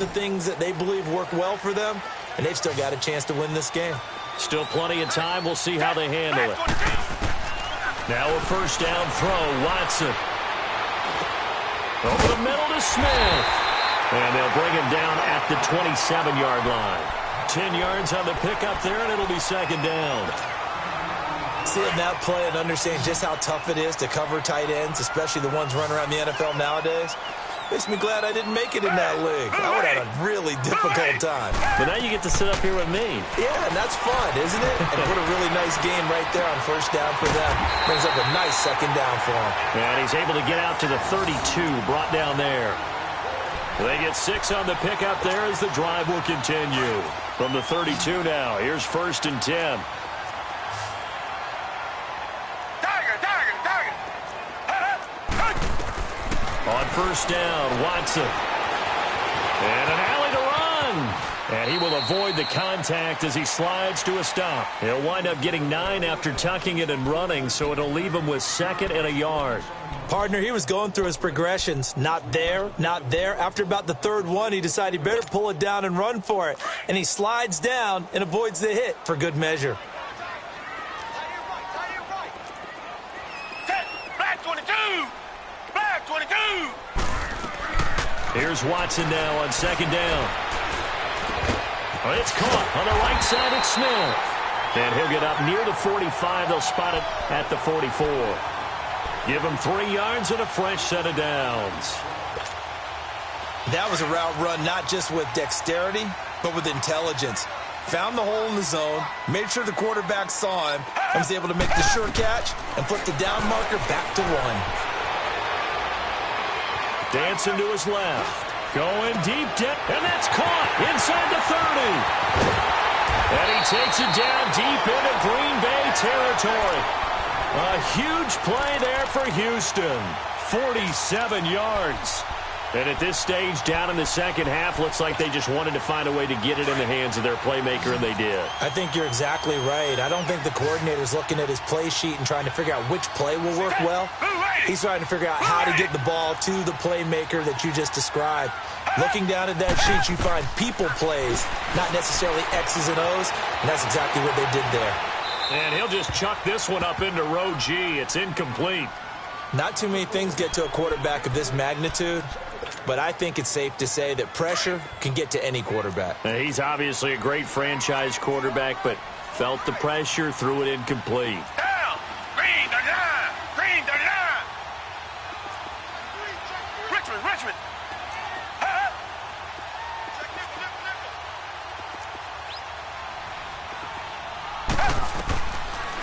the things that they believe work well for them, and they've still got a chance to win this game. Still plenty of time. We'll see how they handle it. Now a first down throw. Watson. Over the middle to Smith. And they'll bring him down at the 27-yard line. 10 yards on the pickup there, and it'll be second down. Seeing that play and understanding just how tough it is to cover tight ends, especially the ones running around the NFL nowadays, makes me glad I didn't make it in that league. I would have had a really difficult time. But now you get to sit up here with me. Yeah, and that's fun, isn't it? And put a really nice game right there on first down for them. Brings up a nice second down for him. And he's able to get out to the 32, brought down there. They get 6 on the pickup there as the drive will continue. From the 32 now, here's first and 10. On first down, Watson. And an alley to run. And he will avoid the contact as he slides to a stop. He'll wind up getting 9 after tucking it and running, so it'll leave him with 2nd and a yard. Partner, he was going through his progressions. Not there, not there. After about the 3rd one, he decided he better pull it down and run for it. And he slides down and avoids the hit for good measure. Here's Watson now on second down. Oh, it's caught on the right side. It's Smith. And he'll get up near the 45. They'll spot it at the 44. Give him 3 yards and a fresh set of downs. That was a route run not just with dexterity, but with intelligence. Found the hole in the zone, made sure the quarterback saw him, and was able to make the sure catch and flip the down marker back to 1. Dancing to his left. Going deep, and that's caught inside the 30. And he takes it down deep into Green Bay territory. A huge play there for Houston. 47 yards. And at this stage, down in the second half, looks like they just wanted to find a way to get it in the hands of their playmaker, and they did. I think you're exactly right. I don't think the coordinator's looking at his play sheet and trying to figure out which play will work well. He's trying to figure out how to get the ball to the playmaker that you just described. Looking down at that sheet, you find people plays, not necessarily X's and O's, and that's exactly what they did there. And he'll just chuck this one up into row G. It's incomplete. Not too many things get to a quarterback of this magnitude, but I think it's safe to say that pressure can get to any quarterback. He's obviously a great franchise quarterback, but felt the pressure, threw it incomplete. Down! Green, 39! Green, 39! Richmond!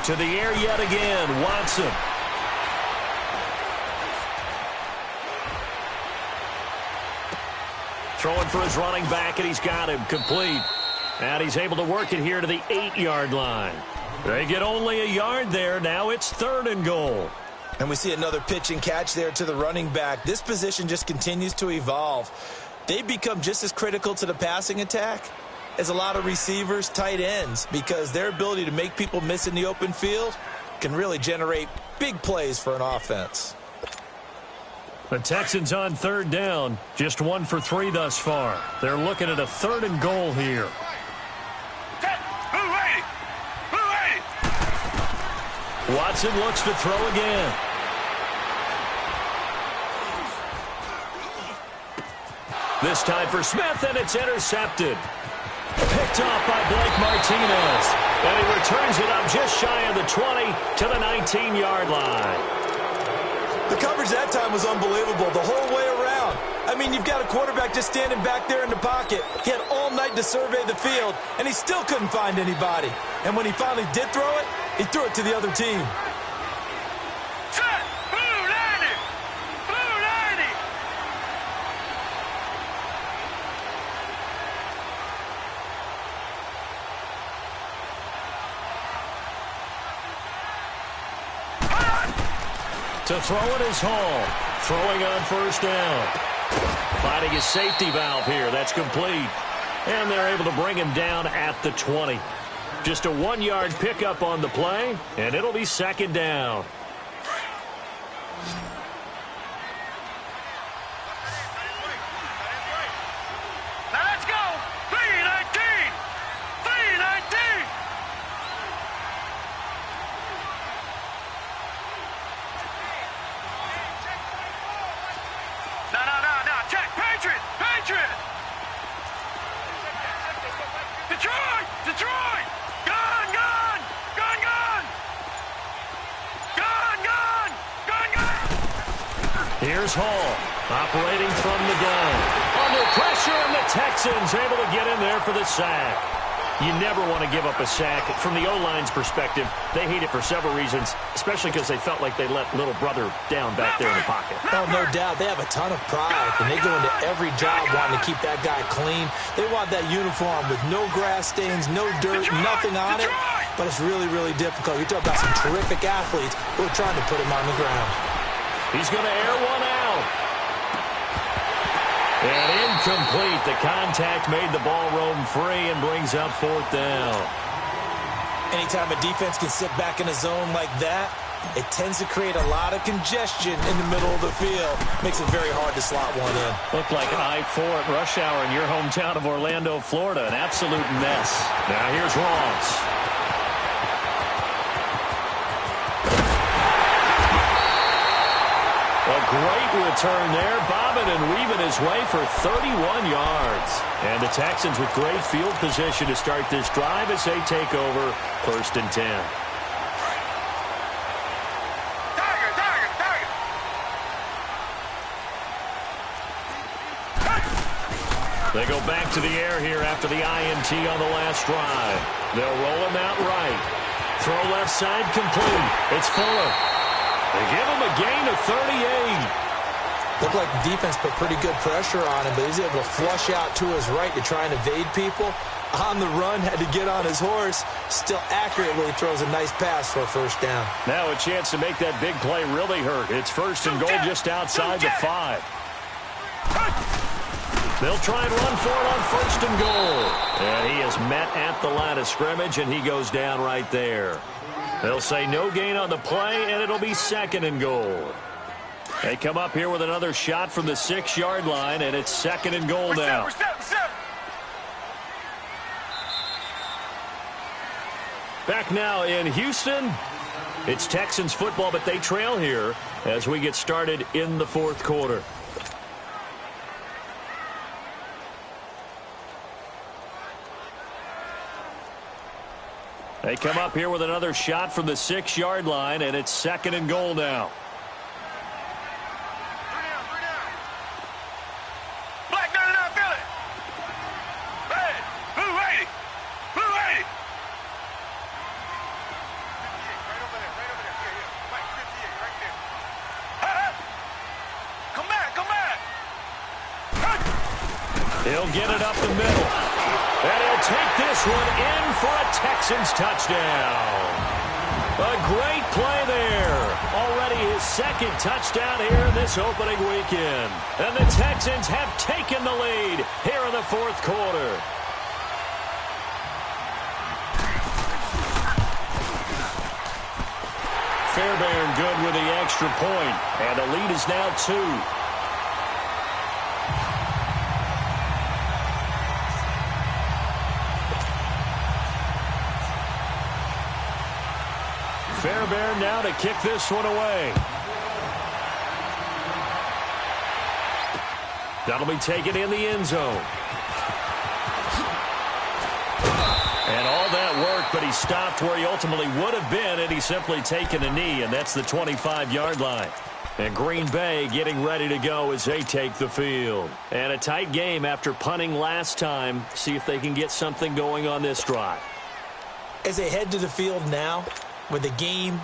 To the air yet again, Watson. Throwing for his running back, and he's got him complete. And he's able to work it here to the 8-yard line. They get only a yard there. Now it's 3rd and goal. And we see another pitch and catch there to the running back. This position just continues to evolve. They become just as critical to the passing attack as a lot of receivers, tight ends, because their ability to make people miss in the open field can really generate big plays for an offense. The Texans on 3rd down, just 1 for 3 thus far. They're looking at a 3rd and goal here. Watson looks to throw again. This time for Smith, and it's intercepted. Picked off by Blake Martinez. And he returns it up just shy of the 20 to the 19-yard line. The coverage that time was unbelievable the whole way around. I mean, you've got a quarterback just standing back there in the pocket. He had all night to survey the field, and he still couldn't find anybody. And when he finally did throw it, he threw it to the other team. To throw it is Hall. Throwing on first down. Finding his safety valve here. That's complete. And they're able to bring him down at the 20. Just a 1-yard pickup on the play, and it'll be second down. here's Hall, operating from the gun. Under pressure, and the Texans able to get in there for the sack. You never want to give up a sack. From the O-line's perspective, they hate it for several reasons, especially because they felt like they let little brother down back there in the pocket. Oh, no doubt. They have a ton of pride, and they go into every job wanting to keep that guy clean. They want that uniform with no grass stains, no dirt, nothing on it. But it's really, really difficult. You're talking about some terrific athletes who are trying to put him on the ground. He's going to air one out. And incomplete. The contact made the ball roam free and brings up fourth down. Anytime a defense can sit back in a zone like that, it tends to create a lot of congestion in the middle of the field. Makes it very hard to slot one in. Looked like I-4 at rush hour in your hometown of Orlando, Florida. An absolute mess. Now here's Ross. A great return there, bobbing and weaving his way for 31 yards. And the Texans with great field position to start this drive as they take over 1st and 10. They go back to the air here after the INT on the last drive. They'll roll him out right. Throw left side complete. It's Fuller. They give him a gain of 38. Looked like the defense put pretty good pressure on him, but he's able to flush out to his right to try and evade people. On the run, had to get on his horse. Still accurately throws a nice pass for a first down. Now a chance to make that big play really hurt. It's 1st and goal just outside the 5. They'll try and run for it on 1st and goal. And he is met at the line of scrimmage, and he goes down right there. They'll say no gain on the play, and it'll be 2nd and goal. They come up here with another shot from the 6-yard line, and it's 2nd and goal now. Back now in Houston. It's Texans football, but they trail here as we get started in the 4th quarter. They come up here with another shot from the 6-yard line, and it's 2nd and goal now. Black 99 Philly. Red. Blue 80. Blue 80. Right over there. Right over there. Yeah. Mike 58 right there. Come back. Come back. He'll get it up the middle. And he'll take this one in for a Texans touchdown. A great play there. Already his 2nd touchdown here in this opening weekend. And the Texans have taken the lead here in the 4th quarter. Fairbairn good with the extra point. And the lead is now 2. Fairbairn now to kick this one away. That'll be taken in the end zone. And all that work, but he stopped where he ultimately would have been had he simply taken a knee, and that's the 25-yard line. And Green Bay getting ready to go as they take the field. And a tight game after punting last time. See if they can get something going on this drive. As they head to the field now, with the game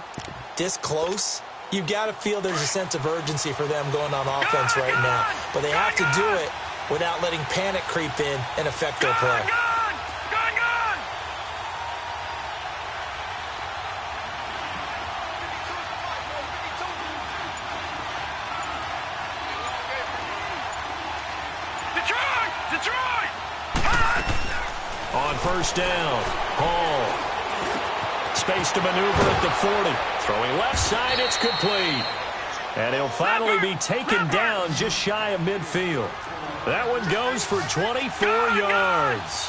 this close, you've got to feel there's a sense of urgency for them going on offense right now. But they have to do it without letting panic creep in and affect their play. Detroit! On 1st down, Hall. Space to maneuver at the 40. Throwing left side, it's complete. And he'll finally be taken down just shy of midfield. That one goes for 24 yards.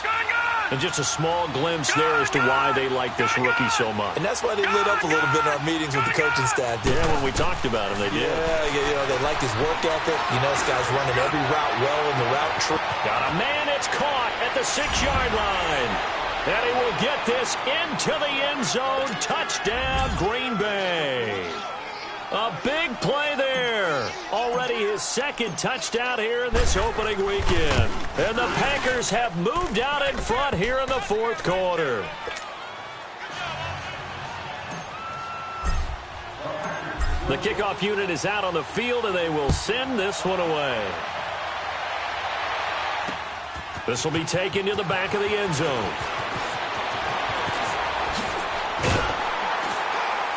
And just a small glimpse there as to why they like this rookie so much. And that's why they lit up a little bit in our meetings with the coaching staff. Yeah, when we talked about him, they did. Yeah, they like his work ethic. You know, this guy's running every route well in the route tree. Got a man, it's caught at the 6-yard line. And he will get this into the end zone. Touchdown, Green Bay. A big play there. Already his second touchdown here in this opening weekend. And the Packers have moved out in front here in the fourth quarter. The kickoff unit is out on the field, and they will send this one away. This will be taken to the back of the end zone.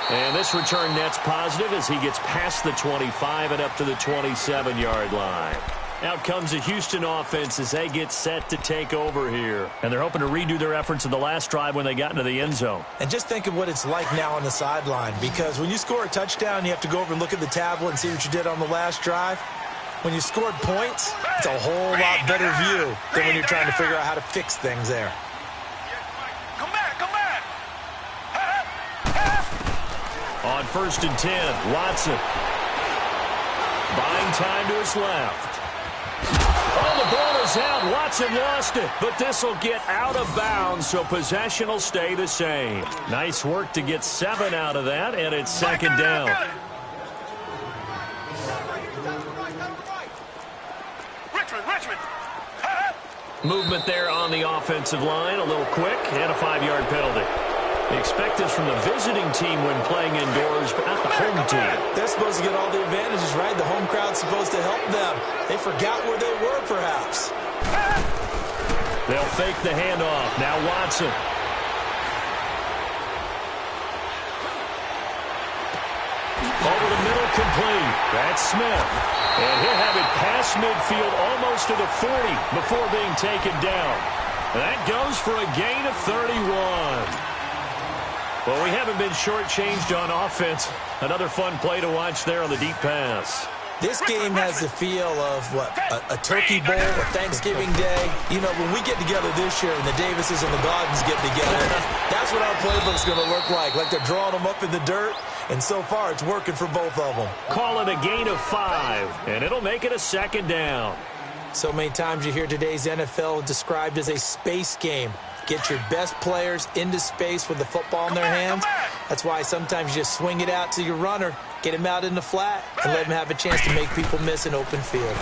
And this return net's positive as he gets past the 25 and up to the 27-yard line. Out comes the Houston offense as they get set to take over here. And they're hoping to redo their efforts in the last drive when they got into the end zone. And just think of what it's like now on the sideline, because when you score a touchdown, you have to go over and look at the tablet and see what you did on the last drive. When you scored points, it's a whole lot better view than when you're trying to figure out how to fix things there. Come back, come back. On 1st and 10, Watson. Buying time to his left. Oh, the ball is out. Watson lost it, but this will get out of bounds, so possession will stay the same. Nice work to get 7 out of that, and it's second down. Richmond. Movement there on the offensive line, a little quick, and a 5-yard penalty. They expect this from the visiting team when playing indoors, but not the home team. They're supposed to get all the advantages, right? The home crowd's supposed to help them. They forgot where they were, perhaps. They'll fake the handoff. Now Watson. Over the middle, complete. That's Smith. And he'll have it past midfield almost to the 40 before being taken down. That goes for a gain of 31. Well, we haven't been shortchanged on offense. Another fun play to watch there on the deep pass. This game has the feel of, a turkey bowl, a Thanksgiving Day. You know, when we get together this year and the Davises and the Gardens get together, that's what our playbook's going to look like they're drawing them up in the dirt, and so far it's working for both of them. Call it a gain of 5, and it'll make it a second down. So many times you hear today's NFL described as a space game. Get your best players into space with the football in their hands. That's why sometimes you just swing it out to your runner, get him out in the flat, and let him have a chance to make people miss an open field.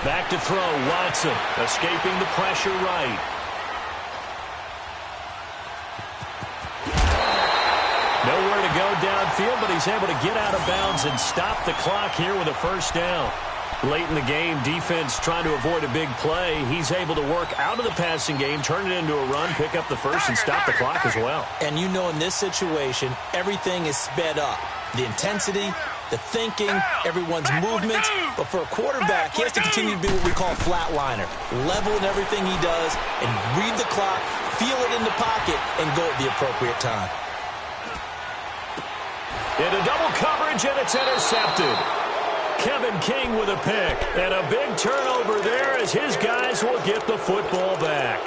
Back to throw, Watson, escaping the pressure right. Nowhere to go downfield, but he's able to get out of bounds and stop the clock here with a first down. Late in the game, defense trying to avoid a big play. He's able to work out of the passing game, turn it into a run, pick up the first, and stop the clock as well. And you know in this situation, everything is sped up. The intensity, the thinking, everyone's movements. But for a quarterback, he has to continue to be what we call a flatliner. Level in everything he does and read the clock, feel it in the pocket, and go at the appropriate time. Into double coverage, and it's intercepted. Kevin King with a pick, and a big turnover there as his guys will get the football back.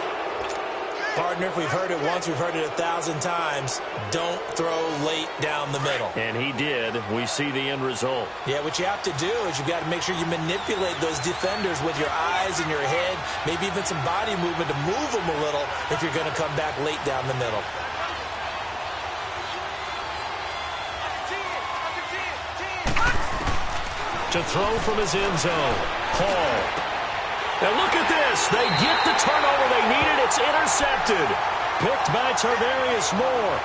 Partner, if we've heard it once, we've heard it 1,000 times. Don't throw late down the middle. And he did. We see the end result. Yeah, what you have to do is you've got to make sure you manipulate those defenders with your eyes and your head, maybe even some body movement to move them a little if you're going to come back late down the middle. To throw from his end zone, Hall. Now look at this. They get the turnover they needed. It's intercepted. Picked by Tarvarius Moore.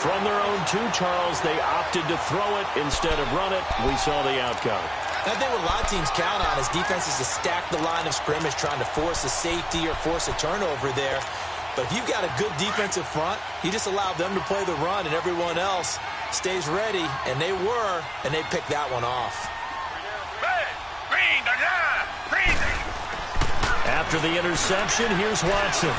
From their own 2, Charles, they opted to throw it instead of run it. We saw the outcome. I think what a lot of teams count on is defenses to stack the line of scrimmage, trying to force a safety or force a turnover there. But if you've got a good defensive front, you just allow them to play the run and everyone else stays ready. And they were, and they picked that one off. After the interception, here's Watson.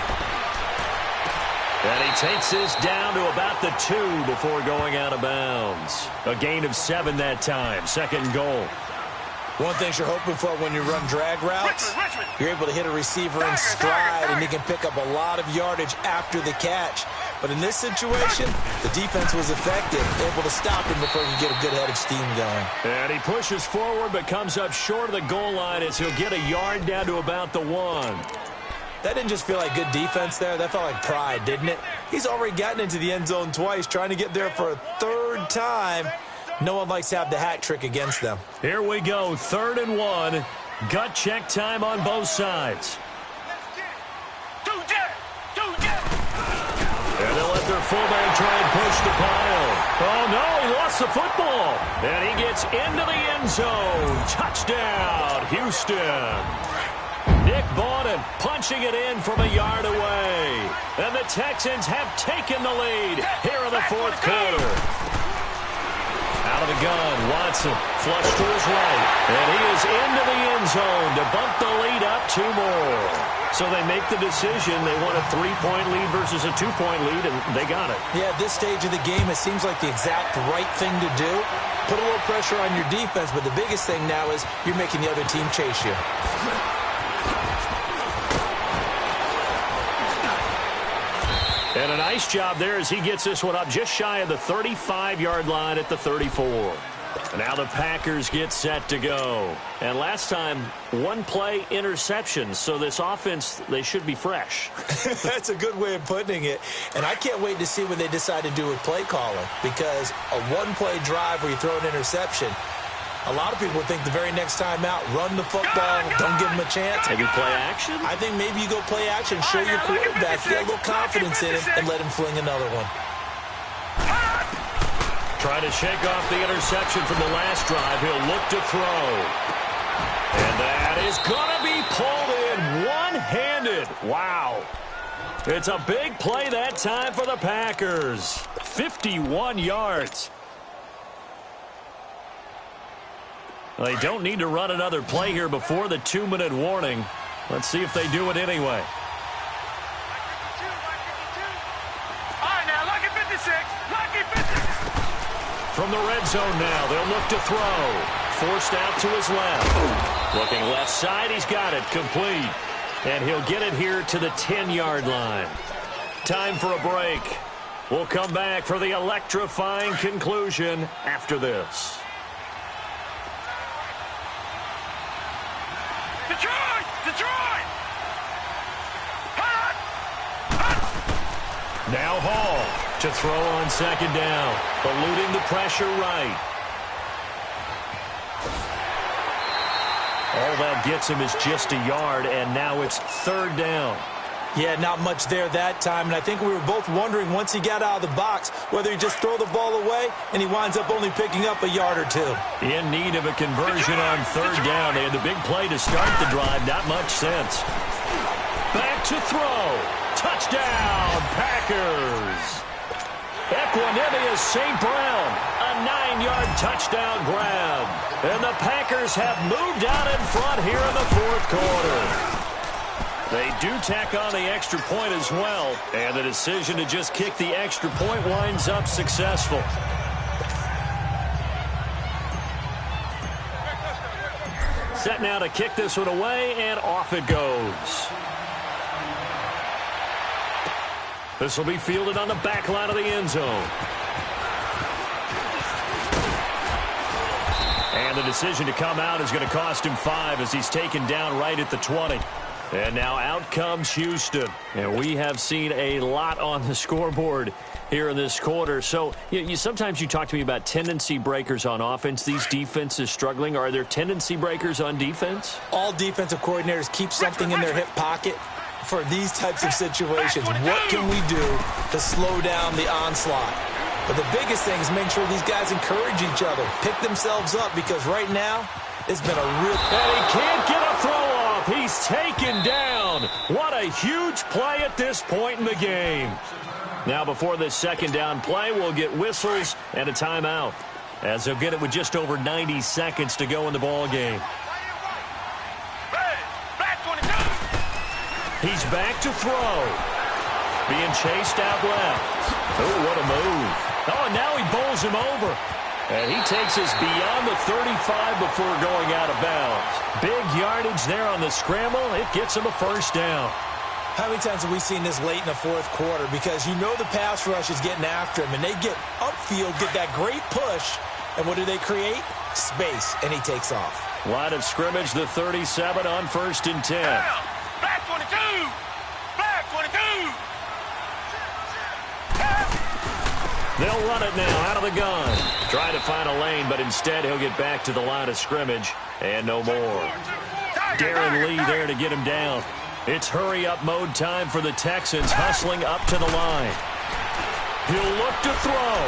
And he takes this down to about the 2 before going out of bounds. A gain of 7 that time. Second and goal. One thing you're hoping for when you run drag routes, you're able to hit a receiver in stride, and he can pick up a lot of yardage after the catch. But in this situation, the defense was effective, able to stop him before he could get a good head of steam going. And he pushes forward but comes up short of the goal line as he'll get a yard down to about the 1. That didn't just feel like good defense there. That felt like pride, didn't it? He's already gotten into the end zone twice, trying to get there for a 3rd time. No one likes to have the hat trick against them. Here we go, 3rd and 1. Gut check time on both sides. And they'll let their fullback try and push the pile. Oh, no, he lost the football. And he gets into the end zone. Touchdown, Houston. Nick Bawden punching it in from a yard away. And the Texans have taken the lead here in the 4th quarter. Out of the gun, Watson flush to his right. And he is into the end zone to bump the lead up 2 more. So they make the decision. They want a 3-point lead versus a 2-point lead, and they got it. Yeah, at this stage of the game, it seems like the exact right thing to do. Put a little pressure on your defense, but the biggest thing now is you're making the other team chase you. And a nice job there as he gets this one up just shy of the 35-yard line at the 34. Now the Packers get set to go. And last time, 1-play interception. So this offense, they should be fresh. That's a good way of putting it. And I can't wait to see what they decide to do with play calling. Because a 1-play drive where you throw an interception, a lot of people think the very next time out, run the football, don't give them a chance. Maybe play action? I think maybe you go play action, show your quarterback, get a little confidence in him, and let him fling another one. Trying to shake off the interception from the last drive. He'll look to throw. And that is going to be pulled in one-handed. Wow. It's a big play that time for the Packers. 51 yards. Well, they don't need to run another play here before the 2-minute warning. Let's see if they do it anyway. All right, now, lucky 56. Lucky 56. From the red zone now, they'll look to throw. Forced out to his left. Looking left side, he's got it complete. And he'll get it here to the 10-yard line. Time for a break. We'll come back for the electrifying conclusion after this. Detroit! Detroit! Now Hall to throw on 2nd down, eluding the pressure right. All that gets him is just a yard, and now it's 3rd down. Yeah, not much there that time, and I think we were both wondering once he got out of the box whether he just throw the ball away, and he winds up only picking up a yard or 2. In need of a conversion on 3rd down. They had the big play to start the drive, not much sense. Back to throw. Touchdown, Packers. Equanimous St. Brown, a 9-yard touchdown grab. And the Packers have moved out in front here in the 4th quarter. They do tack on the extra point as well, and the decision to just kick the extra point winds up successful. Set now to kick this one away, and off it goes. This will be fielded on the back line of the end zone. And the decision to come out is going to cost him 5 as he's taken down right at the 20. And now out comes Houston. And we have seen a lot on the scoreboard here in this quarter. So sometimes you talk to me about tendency breakers on offense. These defenses struggling. Are there tendency breakers on defense? All defensive coordinators keep something in their hip pocket for these types of situations. What can we do to slow down the onslaught? But the biggest thing is make sure these guys encourage each other, pick themselves up, because right now it's been a real... And he can't get a throw off. He's taken down. What a huge play at this point in the game. Now before this 2nd down play, we'll get whistles and a timeout, as they'll get it with just over 90 seconds to go in the ball game. He's back to throw. Being chased out left. Oh, what a move. Oh, and now he bowls him over. And he takes us beyond the 35 before going out of bounds. Big yardage there on the scramble. It gets him a 1st down. How many times have we seen this late in the 4th quarter? Because you know the pass rush is getting after him, and they get upfield, get that great push, and what do they create? Space, and he takes off. Line of scrimmage, the 37 on 1st and 10. Back 22! Back 22! They'll run it now out of the gun. Trying to find a lane, but instead he'll get back to the line of scrimmage and no more. Darren Lee there to get him down. It's hurry-up mode time for the Texans, hustling up to the line. He'll look to throw.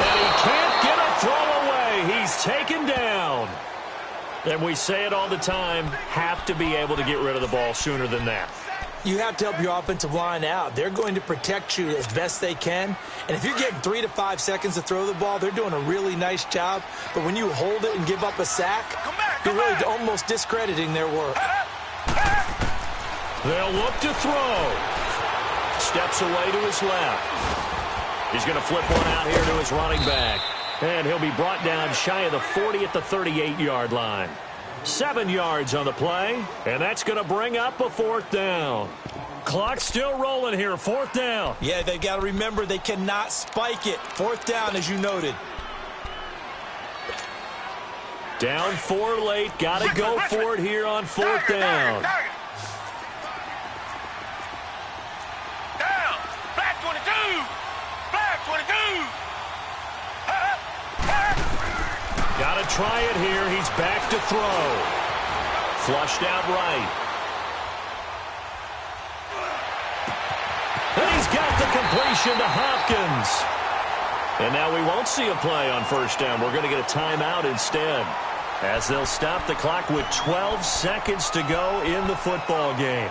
And he can't get a throw away. He's taken down. And we say it all the time, have to be able to get rid of the ball sooner than that. You have to help your offensive line out. They're going to protect you as best they can. And if you're getting 3 to 5 seconds to throw the ball, they're doing a really nice job. But when you hold it and give up a sack, you're really almost discrediting their work. They'll look to throw. Steps away to his left. He's going to flip one out here to his running back. And he'll be brought down shy of the 40 at the 38-yard line. 7 yards on the play, and that's going to bring up a fourth down. Clock still rolling here, fourth down. Yeah, they got to remember they cannot spike it. Fourth down, as you noted. Down 4 late, got to go for it here on fourth down. Down, flat 22, flat 22. Got to try it here. He's back to throw. Flushed out right. And he's got the completion to Hopkins. And now we won't see a play on first down. We're going to get a timeout instead, as they'll stop the clock with 12 seconds to go in the football game.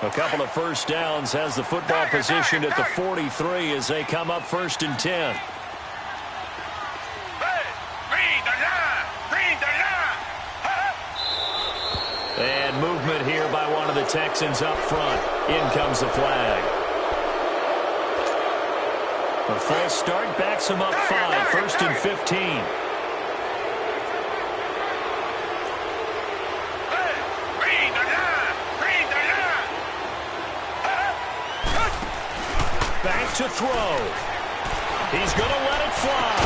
A couple of first downs has the football positioned at the 43 as they come up first and 10. And movement here by one of the Texans up front. In comes the flag. A false start backs him up 5, first and 15. Back to throw. He's going to let it fly.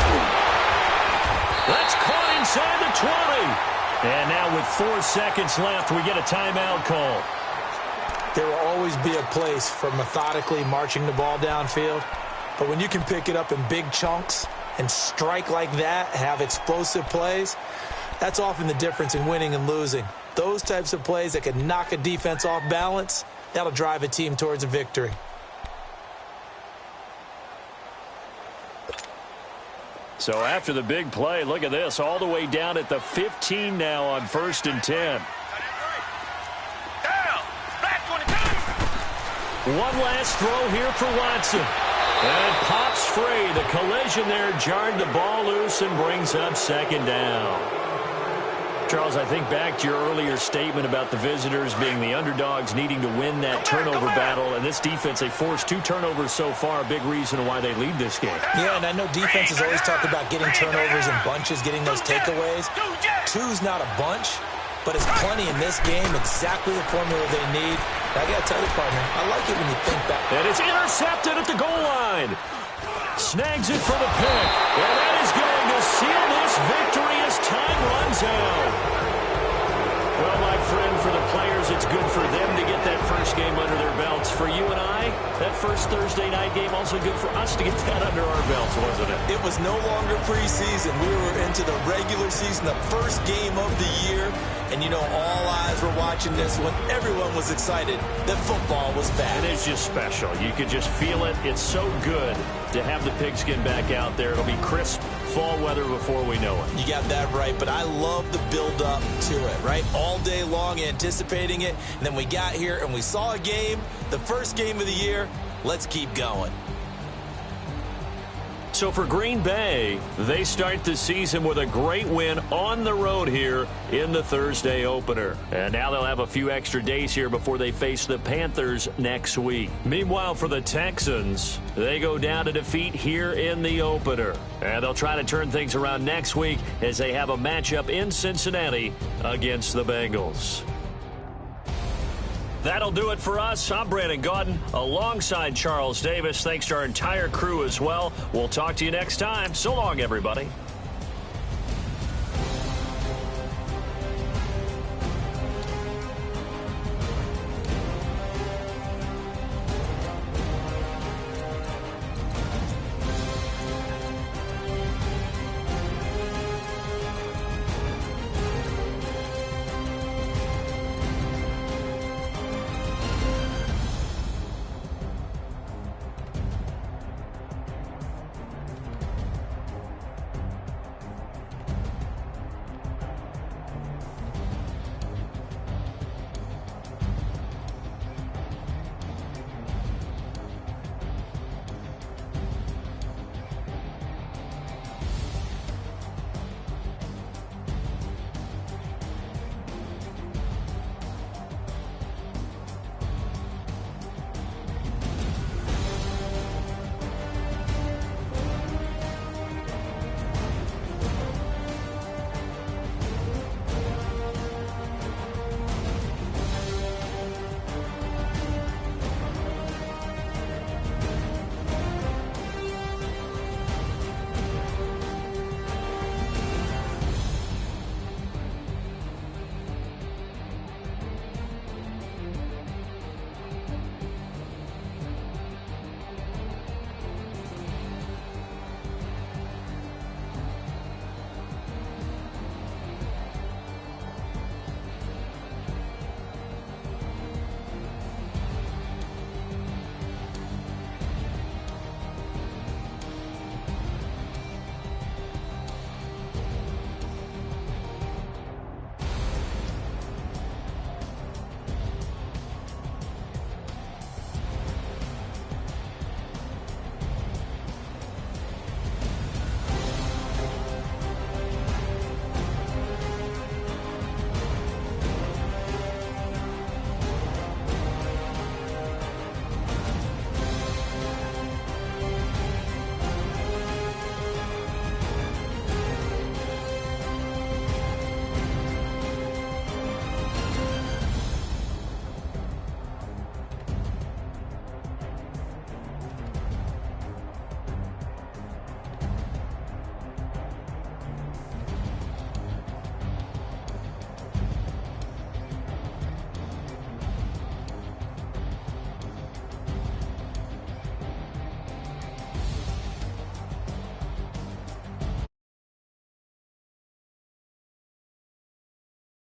That's caught inside the 20. And now with 4 seconds left, we get a timeout call. There will always be a place for methodically marching the ball downfield. But when you can pick it up in big chunks and strike like that, have explosive plays, that's often the difference in winning and losing. Those types of plays that can knock a defense off balance, that'll drive a team towards a victory. So after the big play, look at this, all the way down at the 15 now on first and 10. One last throw here for Watson. And it pops free. The collision there jarred the ball loose and brings up second down. Charles, I think back to your earlier statement about the visitors being the underdogs needing to win that turnover battle. And this defense, they forced 2 turnovers so far, a big reason why they lead this game. Yeah, and I know defenses always talk about getting turnovers in bunches, getting those takeaways. 2's not a bunch, but it's plenty in this game, exactly the formula they need. I got to tell you, partner, I like it when you think back. And it's intercepted at the goal line. Snags it for the pick. And that is going to seal this victory as time runs out. Well, my friend, for the players, it's good for them to get that first game under their belts. For you and I, that first Thursday night game, also good for us to get that under our belts, wasn't it? It was no longer preseason. We were into the regular season, the first game of the year. And, you know, all eyes were watching this when everyone was excited that football was back. It is just special. You could just feel it. It's so good to have the pigskin back out there. It'll be crisp fall weather before we know it. You got that right, but I love the build-up to it, right? All day long anticipating it, and then we got here and we saw a game, the first game of the year. Let's keep going. So for Green Bay, they start the season with a great win on the road here in the Thursday opener. And now they'll have a few extra days here before they face the Panthers next week. Meanwhile, for the Texans, they go down to defeat here in the opener. And they'll try to turn things around next week as they have a matchup in Cincinnati against the Bengals. That'll do it for us. I'm Brandon Gaudin alongside Charles Davis. Thanks to our entire crew as well. We'll talk to you next time. So long, everybody.